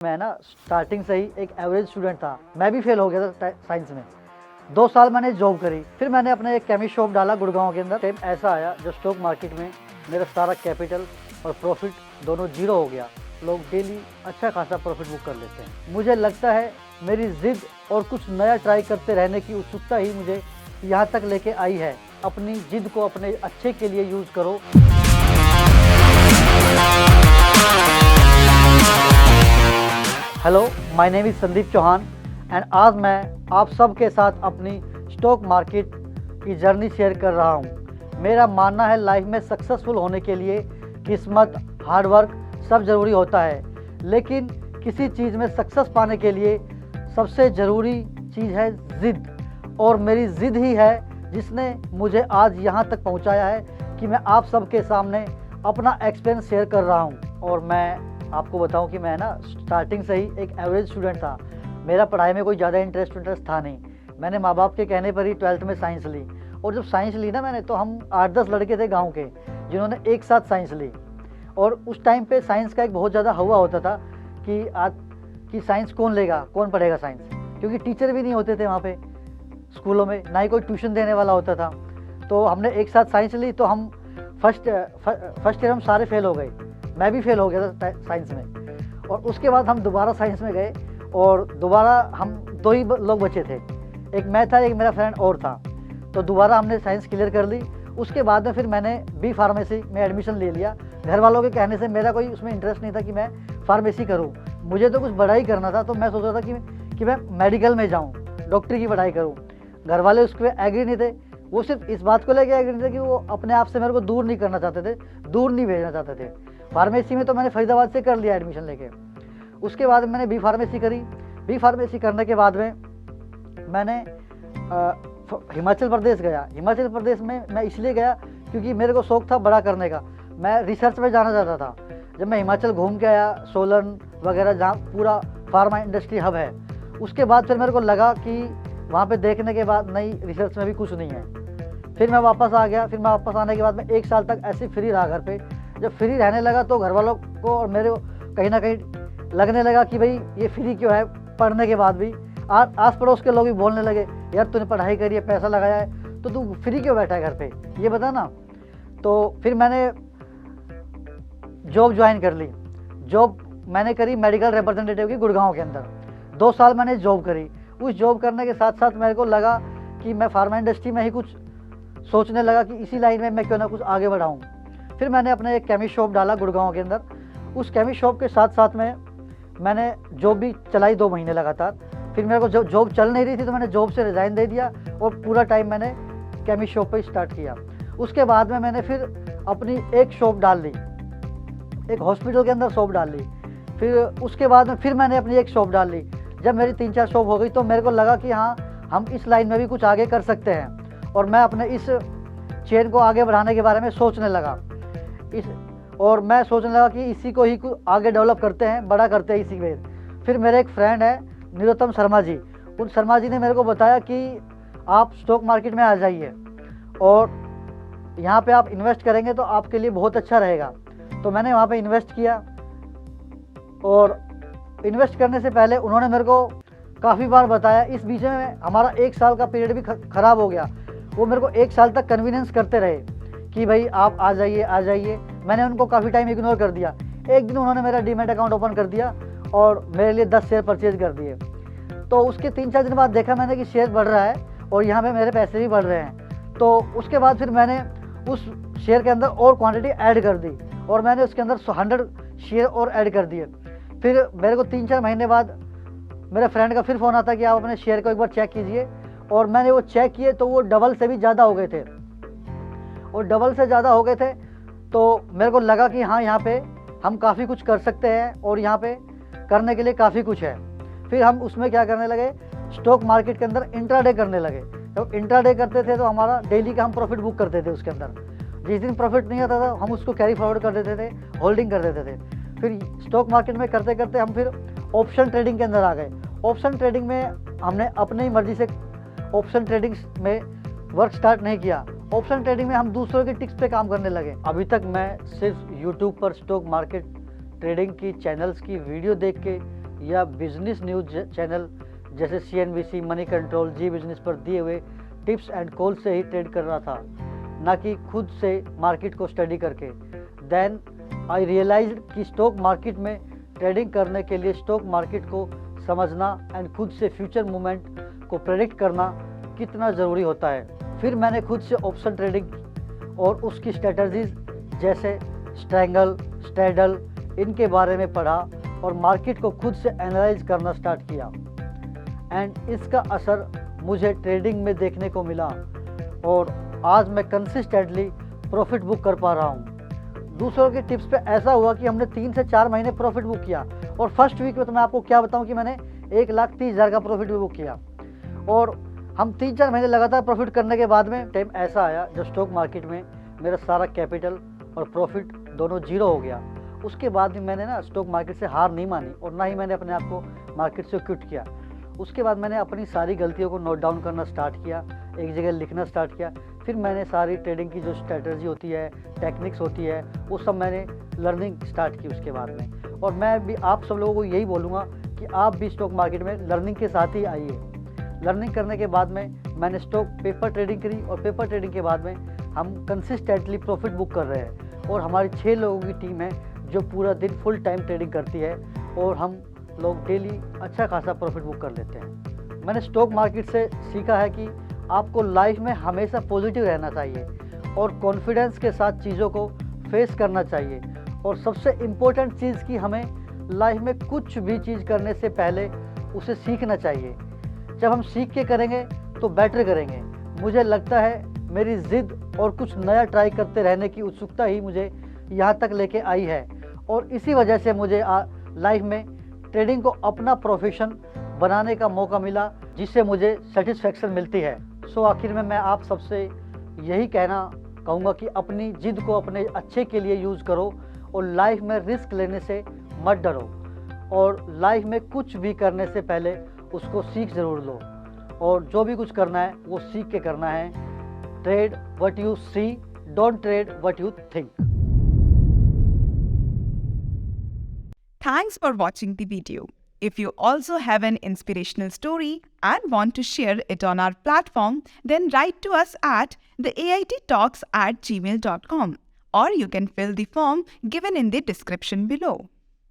मैं ना स्टार्टिंग से ही एक एवरेज स्टूडेंट था। मैं भी फेल हो गया था साइंस में। 2 साल मैंने जॉब करी, फिर मैंने अपना एक केमिस्ट शॉप डाला गुड़गांव के अंदर। टाइम ऐसा आया जो स्टॉक मार्केट में मेरा सारा कैपिटल और प्रॉफिट दोनों जीरो हो गया। लोग डेली अच्छा खासा प्रॉफिट बुक कर लेते हैं। मुझे लगता है मेरी ज़िद और कुछ नया ट्राई करते रहने की उत्सुकता ही मुझे यहाँ तक लेके आई है। अपनी ज़िद को अपने अच्छे के लिए यूज़ करो। Hello, my name is Sandeep Chauhan and आज मैं आप सब के साथ अपनी स्टॉक मार्केट की जर्नी शेयर कर रहा हूँ। मेरा मानना है लाइफ में सक्सेसफुल होने के लिए किस्मत, हार्डवर्क सब ज़रूरी होता है, लेकिन किसी चीज़ में सक्सेस पाने के लिए सबसे ज़रूरी चीज़ है ज़िद। और मेरी ज़िद ही है जिसने मुझे आज यहाँ तक पहुँचाया है कि मैं आप सबके सामने अपना एक्सपीरियंस शेयर कर रहा हूँ। और मैं आपको बताऊं कि मैं ना स्टार्टिंग से ही एक एवरेज स्टूडेंट था। मेरा पढ़ाई में कोई ज़्यादा इंटरेस्ट था नहीं। मैंने माँ बाप के कहने पर ही 12th में साइंस ली। और जब साइंस ली ना मैंने, तो हम 8-10 लड़के थे गांव के जिन्होंने एक साथ साइंस ली। और उस टाइम पे साइंस का एक बहुत ज़्यादा हवा होता था कि आज कि साइंस कौन लेगा, कौन पढ़ेगा साइंस, क्योंकि टीचर भी नहीं होते थे वहाँ पर स्कूलों में, ना ही कोई ट्यूशन देने वाला होता था। तो हमने एक साथ साइंस ली, तो हम फर्स्ट ईयर हम सारे फेल हो गए। मैं भी फेल हो गया था साइंस में। और उसके बाद हम दोबारा साइंस में गए और दोबारा हम 2 ही लोग बचे थे, एक मैं था, एक मेरा फ्रेंड और था। तो दोबारा हमने साइंस क्लियर कर ली। उसके बाद में फिर मैंने बी फार्मेसी में एडमिशन ले लिया। घर वालों के कहने से मेरा कोई उसमें इंटरेस्ट नहीं था कि मैं फार्मेसी करूं। मुझे तो कुछ बड़ा ही करना था, तो मैं सोच रहा था कि मैं मेडिकल में जाऊँ, डॉक्टरी की पढ़ाई करूँ। घर वाले उस पर एग्री नहीं थे। वो सिर्फ इस बात को लेकर एग्री थे कि वो अपने आप से मेरे को दूर नहीं करना चाहते थे, दूर नहीं भेजना चाहते थे। फार्मेसी में तो मैंने फरीदाबाद से कर लिया एडमिशन लेके। उसके बाद मैंने बी फार्मेसी करी। बी फार्मेसी करने के बाद में मैंने हिमाचल प्रदेश गया। हिमाचल प्रदेश में मैं इसलिए गया क्योंकि मेरे को शौक था बड़ा करने का। मैं रिसर्च में जाना चाहता था। जब मैं हिमाचल घूम के आया, सोलन वगैरह जहाँ पूरा फार्मा इंडस्ट्री हब है, उसके बाद फिर मेरे को लगा कि वहाँ पे देखने के बाद नहीं, रिसर्च में भी कुछ नहीं है। फिर मैं वापस आ गया। फिर मैं वापस आने के बाद में 1 साल तक ऐसे फ्री रहा घर पे। जब फ्री रहने लगा तो घर वालों को और मेरे को कहीं ना कहीं लगने लगा कि भाई ये फ्री क्यों है। पढ़ने के बाद भी आस पड़ोस के लोग भी बोलने लगे, यार तूने पढ़ाई करी है, पैसा लगाया है, तो तू फ्री क्यों बैठा है घर पे, ये बता ना। तो फिर मैंने जॉब ज्वाइन कर ली। जॉब मैंने करी मेडिकल रिप्रेजेंटेटिव की गुड़गांव के अंदर। 2 साल मैंने जॉब करी। उस जॉब करने के साथ साथ मेरे को लगा कि मैं फार्मा इंडस्ट्री में ही कुछ सोचने लगा कि इसी लाइन में मैं क्यों ना कुछ आगे बढ़ाऊँ। फिर मैंने अपना एक केमिस्ट शॉप डाला गुड़गांव के अंदर। उस केमिस्ट शॉप के साथ साथ में मैंने जॉब भी चलाई 2 महीने लगातार। फिर मेरे को जॉब चल नहीं रही थी, तो मैंने जॉब से रिज़ाइन दे दिया और पूरा टाइम मैंने केमिस्ट शॉप पर स्टार्ट किया। उसके बाद में मैंने फिर अपनी एक शॉप डाल ली, एक हॉस्पिटल के अंदर शॉप डाल ली। फिर उसके बाद में फिर मैंने अपनी एक शॉप डाल ली। जब मेरी 3-4 शॉप हो गई तो मेरे को लगा कि हाँ, हम इस लाइन में भी कुछ आगे कर सकते हैं। और मैं अपने इस चेन को आगे बढ़ाने के बारे में सोचने लगा। और मैं सोचने लगा कि इसी को ही आगे डेवलप करते हैं, बड़ा करते हैं इसी में। फिर मेरे एक फ्रेंड है निरुत्तम शर्मा जी। उन शर्मा जी ने मेरे को बताया कि आप स्टॉक मार्केट में आ जाइए और यहाँ पे आप इन्वेस्ट करेंगे तो आपके लिए बहुत अच्छा रहेगा। तो मैंने वहाँ पे इन्वेस्ट किया। और इन्वेस्ट करने से पहले उन्होंने मेरे को काफ़ी बार बताया। इस बीच में हमारा 1 साल का पीरियड भी ख़राब हो गया। वो मेरे को 1 साल तक कन्वीनेंस करते रहे कि भाई आप आ जाइए, आ जाइए। मैंने उनको काफ़ी टाइम इग्नोर कर दिया। एक दिन उन्होंने मेरा डीमैट अकाउंट ओपन कर दिया और मेरे लिए 10 शेयर परचेज कर दिए। तो उसके 3-4 दिन बाद देखा मैंने कि शेयर बढ़ रहा है और यहाँ पे मेरे पैसे भी बढ़ रहे हैं। तो उसके बाद फिर मैंने उस शेयर के अंदर और क्वांटिटी ऐड कर दी और मैंने उसके अंदर 100 शेयर और ऐड कर दिए। फिर मेरे को 3-4 महीने बाद मेरे फ्रेंड का फिर फ़ोन आता कि आप अपने शेयर को एक बार चेक कीजिए। और मैंने वो चेक किए तो वो डबल से भी ज़्यादा हो गए थे। और डबल से ज़्यादा हो गए थे तो मेरे को लगा कि हाँ, यहाँ पे हम काफ़ी कुछ कर सकते हैं और यहाँ पे करने के लिए काफ़ी कुछ है। फिर हम उसमें क्या करने लगे, स्टॉक मार्केट के अंदर इंट्राडे करने लगे। जब इंट्राडे करते थे तो हमारा डेली का हम प्रॉफिट बुक करते थे उसके अंदर। जिस दिन प्रॉफिट नहीं आता था हम उसको कैरी फॉरवर्ड कर देते थे, होल्डिंग कर देते थे। फिर स्टॉक मार्केट में करते करते हम फिर ऑप्शन ट्रेडिंग के अंदर आ गए। ऑप्शन ट्रेडिंग में हमने अपनी मर्जी से ऑप्शन ट्रेडिंग में वर्क स्टार्ट नहीं किया। ऑप्शन ट्रेडिंग में हम दूसरों के टिप्स पे काम करने लगे। अभी तक मैं सिर्फ यूट्यूब पर स्टॉक मार्केट ट्रेडिंग की चैनल्स की वीडियो देख के या बिजनेस न्यूज चैनल जैसे CNBC, मनी कंट्रोल, जी बिजनेस पर दिए हुए टिप्स एंड कॉल से ही ट्रेड कर रहा था, ना कि खुद से मार्केट को स्टडी करके। देन आई रियलाइज्ड कि स्टॉक मार्केट में ट्रेडिंग करने के लिए स्टॉक मार्केट को समझना एंड खुद से फ्यूचर मूवमेंट को प्रेडिक्ट करना कितना ज़रूरी होता है। फिर मैंने खुद से ऑप्शन ट्रेडिंग और उसकी स्ट्रेटजीज जैसे स्ट्रैंगल, स्ट्रैडल, इनके बारे में पढ़ा और मार्केट को खुद से एनालाइज करना स्टार्ट किया एंड इसका असर मुझे ट्रेडिंग में देखने को मिला और आज मैं कंसिस्टेंटली प्रॉफिट बुक कर पा रहा हूँ। दूसरों के टिप्स पे ऐसा हुआ कि हमने 3 से 4 महीने प्रॉफिट बुक किया और फर्स्ट वीक में तो मैं आपको क्या बताऊँ कि मैंने 1,30,000 का प्रॉफिट भी बुक किया। और हम 3-4 महीने लगातार प्रॉफिट करने के बाद में टाइम ऐसा आया जब स्टॉक मार्केट में मेरा सारा कैपिटल और प्रॉफिट दोनों जीरो हो गया। उसके बाद भी मैंने ना स्टॉक मार्केट से हार नहीं मानी और ना ही मैंने अपने आप को मार्केट से क्विट किया। उसके बाद मैंने अपनी सारी गलतियों को नोट डाउन करना स्टार्ट किया, एक जगह लिखना स्टार्ट किया। फिर मैंने सारी ट्रेडिंग की जो स्ट्रेटजी होती है, टेक्निक्स होती है, वो सब मैंने लर्निंग स्टार्ट की उसके बाद में। और मैं भी आप सब लोगों को यही बोलूँगा कि आप भी स्टॉक मार्केट में लर्निंग के साथ ही आइए। लर्निंग करने के बाद में मैंने स्टॉक पेपर ट्रेडिंग करी और पेपर ट्रेडिंग के बाद में हम कंसिस्टेंटली प्रॉफिट बुक कर रहे हैं और हमारी 6 लोगों की टीम है जो पूरा दिन फुल टाइम ट्रेडिंग करती है और हम लोग डेली अच्छा खासा प्रॉफिट बुक कर लेते हैं। मैंने स्टॉक मार्केट से सीखा है कि आपको लाइफ में हमेशा पॉजिटिव रहना चाहिए और कॉन्फिडेंस के साथ चीज़ों को फेस करना चाहिए। और सबसे इम्पोर्टेंट चीज़ कि हमें लाइफ में कुछ भी चीज़ करने से पहले उसे सीखना चाहिए। जब हम सीख के करेंगे तो बेटर करेंगे। मुझे लगता है मेरी ज़िद और कुछ नया ट्राई करते रहने की उत्सुकता ही मुझे यहाँ तक लेके आई है और इसी वजह से मुझे लाइफ में ट्रेडिंग को अपना प्रोफेशन बनाने का मौका मिला, जिससे मुझे सेटिस्फेक्शन मिलती है। सो आखिर में मैं आप सबसे यही कहूँगा कि अपनी जिद को अपने अच्छे के लिए यूज़ करो और लाइफ में रिस्क लेने से मत डरो और लाइफ में कुछ भी करने से पहले उसको सीख ज़रूर लो और जो भी कुछ करना है वो सीख के करना है। Trade what you see, don't trade what you think. Thanks for watching the video. If you also have an inspirational story and want to share it on our platform, then write to us at theaittalks@gmail.com or you can fill the form given in the description below.